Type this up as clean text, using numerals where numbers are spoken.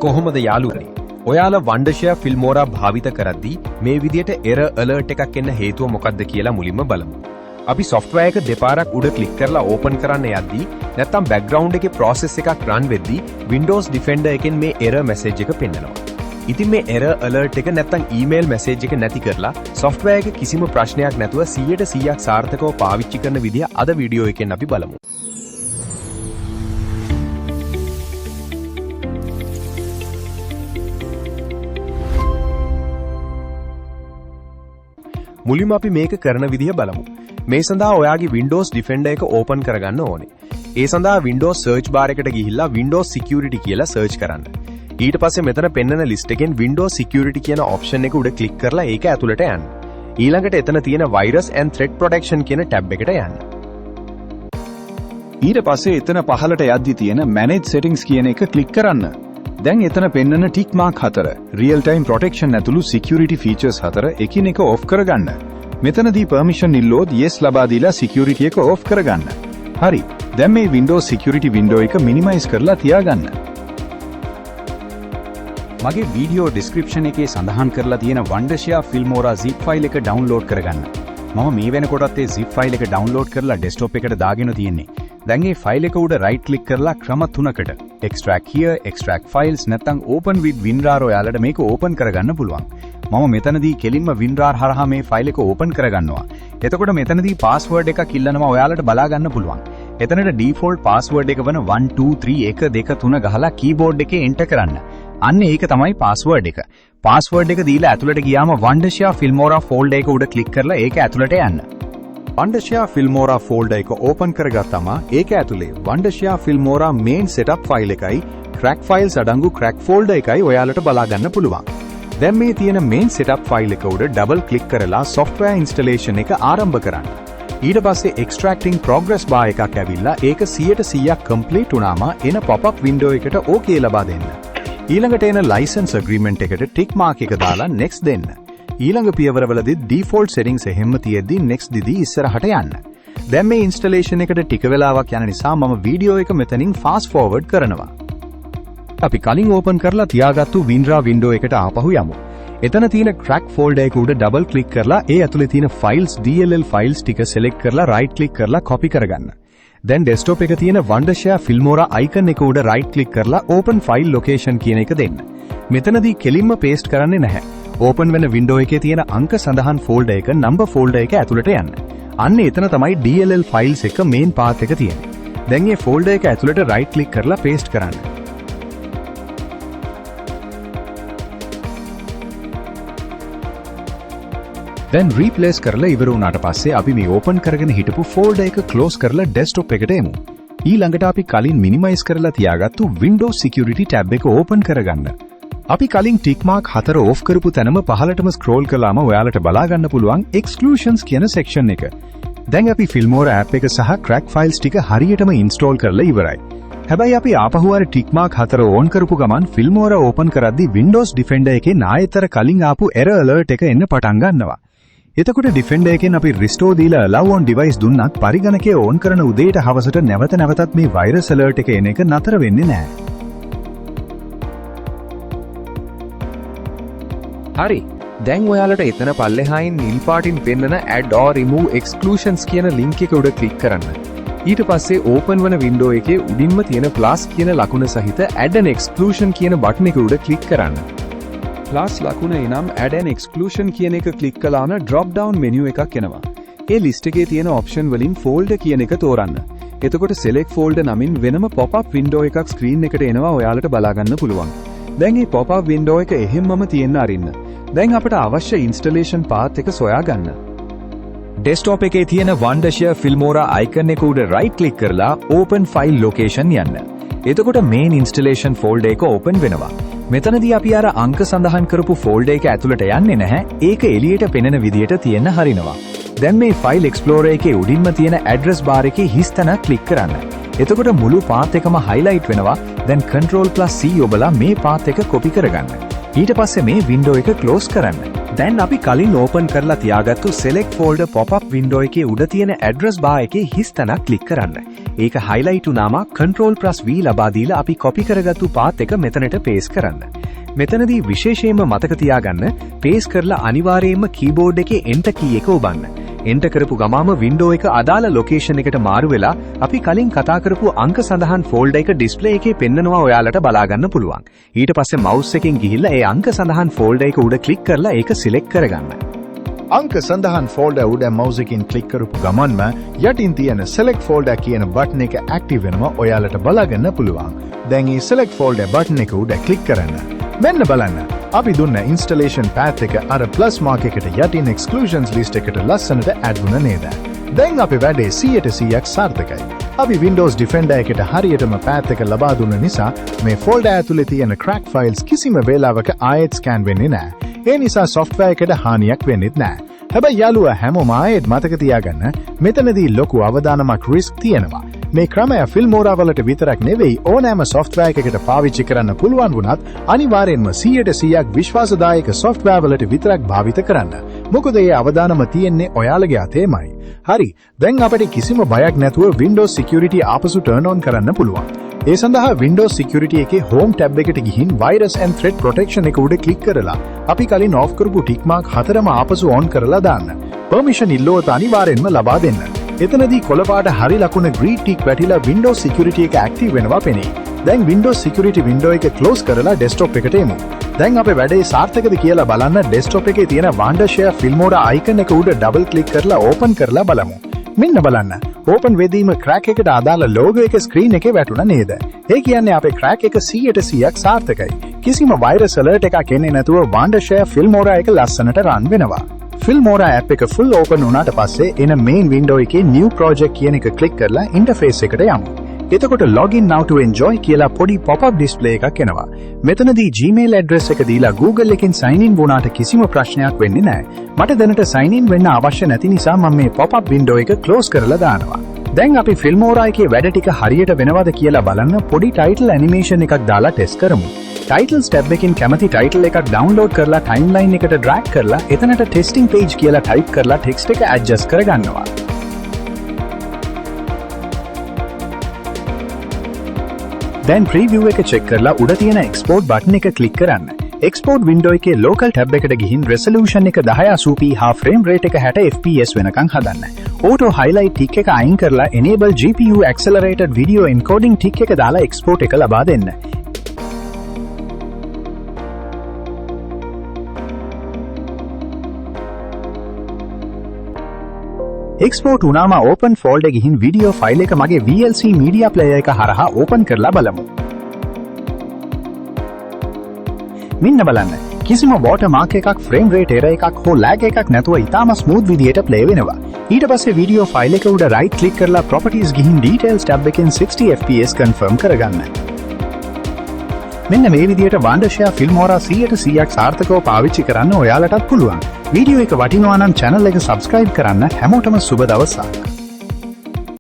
කොහොමද යාළුවනේ? ඔයාලා වන්ඩර්ෂෙයා ෆිල්මෝරා භාවිත කරද්දී මේ විදියට එරර් ඇලර්ට් එකක් එන්න හේතුව මොකක්ද කියලා මුලින්ම බලමු. අපි software එක දෙපාරක් උඩ ක්ලික් කරලා ඕපන් කරන්න යද්දී නැත්නම් background එකේ process එකක් run වෙද්දී Windows Defender එකෙන් මේ error message එක පෙන්නනවා. ඉතින් මේ error alert එක නැත්නම් email message එක නැති කරලා software එක කිසිම ප්‍රශ්නයක් නැතුව 100% සාර්ථකව පාවිච්චි කරන විදිය අද වීඩියෝ එකෙන් අපි බලමු. මුලින්ම අපි මේක කරන විදිහ බලමු. මේ සඳහා ඔයාගේ Windows Defender එක ඕපන් කරගන්න ඕනේ. ඒ සඳහා Windows search bar එකට ගිහිල්ලා Windows Security කියලා search කරන්න. ඊට පස්සේ මෙතන පෙන්නන list එකෙන් Windows Security කියන option එක උඩ click කරලා ඒක ඇතුළට යන්න. ඊළඟට එතන තියෙන Virus and Threat Protection කියන tab එකට යන්න. ඊට පස්සේ එතන පහළට යද්දි තියෙන Manage Settings කියන එක click කරන්න. දැන් එතන පෙන්නන tick mark 4 real time protection ඇතුළු security features 4 එකිනෙක off කරගන්න. මෙතනදී permission ඉල්ලුවොත් yes ලබා දීලා security එක off කරගන්න. හරි. දැන් මේ Windows security window එක minimize කරලා තියාගන්න. මගේ වීඩියෝ description එකේ සඳහන් කරලා තියෙන Wondershare Filmora zip file එක download කරගන්න. මම මේ වෙනකොටත් ඒ zip file එක download කරලා desktop එකට දාගෙන තියෙන්නේ. දැන් මේ ෆයිල් එක උඩ right click කරලා ක්‍රම තුනකට extract here, extract files නැත්නම් open with WinRAR ඔයාලට මේක open කරගන්න පුළුවන්. මම මෙතනදී කෙලින්ම WinRAR හරහා මේ ෆයිල් එක open කරගන්නවා. එතකොට මෙතනදී password එකක් ඉල්ලනවා ඔයාලට බලා ගන්න පුළුවන්. එතනට default password එක වන 123123 ගහලා keyboard එකේ enter කරන්න. අන්න ඒක තමයි password එක. password එක දීලා ඇතුළට ගියාම Wondershare Filmora folder එක උඩ click කරලා ඒක ඇතුළට යන්න. Wondershare Filmora folder එක open කරගත්තම ඒක ඇතුලේ Wondershare Filmora main setup file එකයි crack files අඩංගු crack folder එකයි ඔයාලට බලා ගන්න පුළුවන්. දැන් මේ තියෙන main setup file එක උඩ double click කරලා software installation එක ආරම්භ කරන්න. ඊට පස්සේ extracting progress bar එකක් ඇවිල්ලා ඒක 100% complete වුණාම එන pop-up window එකට okay ලබා දෙන්න. ඊළඟට එන license agreement එකට tick mark එක දාලා next දෙන්න. ඊළඟ පියවරවලදී default settings එහෙම්ම තියෙද්දී next දිදී ඉස්සරහට යන්න. දැන් මේ installation එකට ටික වෙලාවක් යන නිසා මම වීඩියෝ එක මෙතනින් fast forward කරනවා. අපි කලින් open කරලා තියාගත්තු WinRAR window එකට ආපහු යමු. එතන තියෙන crack folder එක උඩ double click කරලා ඒ ඇතුලේ තියෙන files DLL files ටික select කරලා right click කරලා copy කරගන්න. දැන් desktop එක තියෙන Wondershare Filmora icon එක උඩ right click කරලා open file location කියන එක දෙන්න. මෙතනදී කෙලින්ම paste කරන්නේ නැහැ. open වෙන window එකේ තියෙන අංක සඳහන් folder එක number folder එක ඇතුළට යන්න. අන්න එතන තමයි DLL files එක main path එක තියෙන්නේ. දැන් මේ folder එක ඇතුළට right click කරලා paste කරන්න. දැන් replace කරලා ඉවර වුණාට පස්සේ අපි මේ open කරගෙන හිටපු folder එක close කරලා desktop එකට එමු. ඊළඟට අපි කලින් minimize කරලා තියාගත්තු Windows Security tab එක open කරගන්න. අපි කලින් tick mark 4 off කරපු තැනම පහළටම scroll කළාම ඔයාලට බලා ගන්න පුළුවන් exclusions කියන section එක. දැන් අපි Filmora app එක සහ crack files ටික හරියටම install කරලා ඉවරයි. හැබැයි අපි ආපහු අර tick mark 4 on කරපු ගමන් Filmora open කරද්දී Windows Defender එකේ නායතර කලින් ආපු error alert එක එන්න පටන් ගන්නවා. එතකොට Defender එකෙන් අපි restore දීලා allow on device දුන්නත් පරිගණකය on කරන උදේට හවසට නැවත නැවතත් මේ virus alert එක එන එක නතර වෙන්නේ නැහැ. හරි. දැන් ඔයාලට එතන පල්ලෙහායින් නිල් පාටින් පෙන්නන add or remove exclusions කියන link එක උඩ click කරන්න. ඊට පස්සේ open වන window එකේ උඩින්ම තියෙන plus කියන ලකුණ සහිත add an exclusion කියන button එක උඩ click කරන්න. plus ලකුණ එනම් add an exclusion කියන එක click කළාම drop down menu එකක් එනවා. ඒ list එකේ තියෙන option වලින් folder කියන එක තෝරන්න. එතකොට select folder නමින් වෙනම pop-up window එකක් screen එකට එනවා ඔයාලට බලා ගන්න පුළුවන්. දැන් මේ pop-up window එක එහෙම්මම තියෙන්න අරින්න. දැන් අපට අවශ්‍ය installation path එක සොයා ගන්න. desktop එකේ තියෙන Wondershare Filmora icon එක උඩ right click කරලා open file location යන්න. එතකොට main installation folder එක open වෙනවා. මෙතනදී අපි අර අංක සඳහන් කරපු folder එක ඇතුළට යන්නේ නැහැ. ඒක එළියට පෙනෙන විදියට තියෙන්න හරිනවා. දැන් මේ file explorer එකේ උඩින්ම තියෙන address bar එකේ හිස් තැන click කරන්න. එතකොට මුළු path එකම highlight වෙනවා. දැන් Ctrl+C ඔබලා මේ path එක copy කරගන්න. ඊට පස්සේ මේ window එක close කරන්න. දැන් අපි කලින් ඕපන් කරලා තියාගත්තු select folder pop-up window එකේ උඩ තියෙන address bar එකේ හිස් තැනක් ක්ලික් කරන්න. ඒක highlight වුණාම Ctrl+V ලබා දීලා අපි copy කරගත්තු path එක මෙතනට paste කරන්න. මෙතනදී විශේෂයෙන්ම මතක තියාගන්න paste කරලා අනිවාර්යයෙන්ම keyboard එකේ enter key එක ඔබන්න. enter කරපු ගමම window එක අදාළ location එකට මාරු වෙලා අපි කලින් කතා කරපු අංක සඳහන් folder එක display එකේ පෙන්නනවා ඔයාලට බලා ගන්න පුළුවන්. ඊට පස්සේ mouse එකෙන් ගිහිල්ලා ඒ අංක සඳහන් folder එක උඩ click කරලා ඒක select කරගන්න. අංක සඳහන් folder උඩ mouse එකෙන් click කරපු ගමන්ම යටින් තියෙන select folder කියන button එක active වෙනවා ඔයාලට බලා ගන්න පුළුවන්. දැන් මේ select folder button එක උඩ click කරන්න. මෙන්න බලන්න. අපි දුන්න installation path එක අර plus mark එකට යටින් exclusions list එකට ලස්සනට add වුණා නේද? දැන් අපි වැඩේ 100%ක් සාර්ථකයි. අපි Windows Defender එකට හරියටම path එක ලබා දුන්න නිසා මේ folder ඇතුලේ තියෙන crack files කිසිම වෙලාවක ආයෙත් scan වෙන්නේ නැහැ. ඒ නිසා software එකට හානියක් වෙන්නේ නැහැ. හැබැයි යාළුවා හැමෝම ආයෙත් මතක තියාගන්න මෙතනදී ලොකු අවදානමක් risk තියෙනවා. මේ ක්‍රමය Filmora වලට විතරක් නෙවෙයි ඕනෑම software එකකට පාවිච්චි කරන්න පුළුවන් වුණත් අනිවාර්යෙන්ම 100%ක් විශ්වාසදායක software වලට විතරක් භාවිත කරන්න. මොකද ඒ අවදානම තියෙන්නේ ඔයාලගේ අතේමයි. හරි, දැන් අපිට කිසිම බයක් නැතුව Windows Security ආපසු turn on කරන්න පුළුවන්. ඒ සඳහා Windows Security එකේ Home tab එකට ගිහින් Virus and Threat Protection එක උඩ ක්ලික් කරලා අපි කලින් off කරපු tick mark හතරම ආපසු on කරලා දාන්න. Permission ඉල්ලුවොත් අනිවාර්යෙන්ම ලබා දෙන්න. එතනදී කොළපාට හරි ලකුණ green tick වැටිලා Windows Security එක active වෙනවා පෙනේ. දැන් Windows Security window එක close කරලා desktop එකට එමු. දැන් අපේ වැඩේ සාර්ථකද කියලා බලන්න desktop එකේ තියෙන Wondershare Filmora icon එක උඩ double click කරලා open කරලා බලමු. මෙන්න බලන්න. open වෙදීම crack එකට අදාළ logo එක screen එකේ වැටුණා නේද? ඒ කියන්නේ අපේ crack එක 100%ක් සාර්ථකයි. කිසිම virus alert එකක් එන්නේ නැතුව Wondershare Filmora එක ලස්සනට run වෙනවා. Filmora app එක full open වුණාට පස්සේ එන main window එකේ new project කියන එක click කරලා interface එකට යමු. එතකොට login now to enjoy කියලා පොඩි pop-up display එකක් එනවා. මෙතනදී Gmail address එක දීලා Google එකෙන් sign in වුණාට කිසිම ප්‍රශ්නයක් වෙන්නේ නැහැ. මට දැනට sign in වෙන්න අවශ්‍ය නැති නිසා මම මේ pop-up window එක close කරලා දානවා. දැන් අපි Filmora එකේ වැඩ ටික හරියට වෙනවද කියලා බලන්න පොඩි title animation එකක් දාලා test කරමු. Titles tab එකෙන් කැමති title එකක් download කරලා timeline එකට drag කරලා එතනට testing page කියලා type කරලා text එක adjust කරගන්නවා. දැන් preview එක check කරලා උඩ තියෙන export button එක click කරන්න. export window එකේ local tab එකට ගිහින් resolution එක 1080p half frame rate එක 60 fps වෙනකන් හදන්න. auto highlight tick එක අයින් කරලා enable GPU accelerated video encoding tick එක දාලා export එක ලබා දෙන්න. export වුණාම open folder ගිහින් video file එක මගේ VLC media player එක හරහා open කරලා බලමු. මෙන්න බලන්න. කිසිම watermark එකක් frame rate error එකක් හෝ lag එකක් නැතුව ඉතාම smooth විදියට play වෙනවා. ඊට පස්සේ video file එක උඩ right click කරලා properties ගිහින් details tab එකෙන් 60 fps confirm කරගන්න. මෙන්න මේ විදියට Wondershare Filmora 100%ක් සාර්ථකව පාවිච්චි කරන්න ඔයාලටත් පුළුවන්. වීඩියෝ එක වටිනවා නම් channel එක subscribe කරන්න. හැමෝටම සුබ දවසක්.